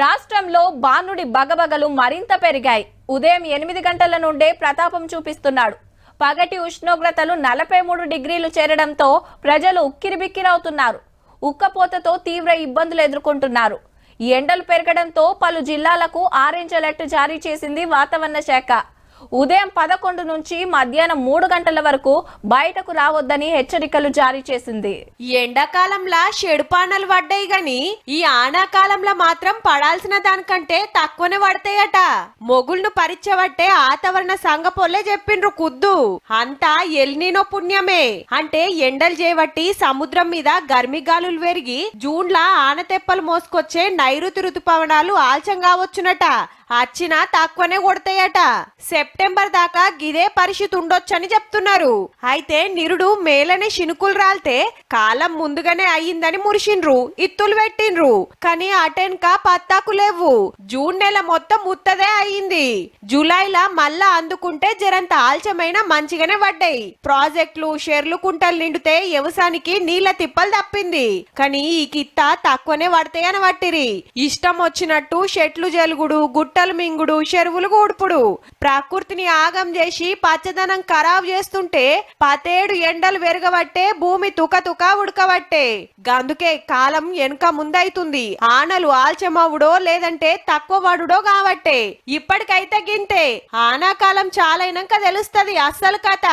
రాష్ట్రంలో బాణుడి బగబగలు మరింత పెరిగాయి. ఉదయం 8 గంటల నుండే ప్రతాపం చూపిస్తున్నాడు. పగటి ఉష్ణోగ్రతలు 43 డిగ్రీలు చేరడంతో ప్రజలు ఉక్కిరిబిక్కిరవుతున్నారు. ఉక్కపోతతో తీవ్ర ఇబ్బందులు ఎదుర్కొంటున్నారు. ఈ ఎండలు పెరగడంతో పలు జిల్లాలకు ఆరెంజ్ అలర్ట్ జారీ చేసింది వాతావరణ శాఖ. ఉదయం 11 నుంచి మధ్యాహ్నం 3 గంటల వరకు బయటకు రావద్దని హెచ్చరికలు జారీ చేసింది. ఎండాకాలంలో షెడుపానలు పడ్డాయి గాని ఈ ఆనాకాలంలో మాత్రం పడాల్సిన దానికంటే తక్కువనే పడతాయట. మొగుళ్ను పరిచబట్టే వాతావరణ సంఘపోలే చెప్పిండ్రు కుద్దు. అంతా ఎల్నినో పుణ్యమే. అంటే ఎండలు చేయబట్టి సముద్రం మీద గర్మి గాలులు పెరిగి జూన్ల ఆనతెప్పలు మోసుకొచ్చే నైరుతి ఋతుపవనాలు ఆల్చం కావచ్చునట. వచ్చినా తక్కువనే కొడతాయట. సెప్టెంబర్ దాకా గిదే పరిస్థితి ఉండొచ్చని చెప్తున్నారు. అయితే నిరుడు మేలనే శినుకులు రాల్తే కాలం ముందుగానే అయ్యిందని మురిసిండ్రు, ఇత్తులు పెట్టిండ్రు. కానీ అటెన్క పత్తాకు లేవు. జూన్ నెల మొత్తం ముత్తదే అయ్యింది. జూలైలా మళ్ళా అందుకుంటే జరంత ఆల్చమైన మంచిగానే పడ్డాయి. ప్రాజెక్టులు షెర్లు కుంటలు నిండితే వ్యవసాయానికి నీళ్ల తిప్పలు తప్పింది. కానీ ఈ కిత్త తక్కువనే పడతాయని పట్టిరి. ఇష్టం వచ్చినట్టు చెట్లు జలుగుడు, గుట్టలు మింగుడు, చెరువులు కూడుపుడు, ప్రకృతిని ఆగం చేసి పచ్చదనం ఖరాబ్ చేస్తుంటే పతేడు ఎండలు వెరగబట్టే భూమి తుక ఉడకబట్టే. గందుకే కాలం వెనుక ముందైతుంది. ఆనలు ఆల్చమవుడో లేదంటే తక్కువ పడుడో కాబట్టే. ఇప్పటికైతే గింతే. ఆనాకాలం చాలైనాక తెలుస్తది అస్సలు కథ.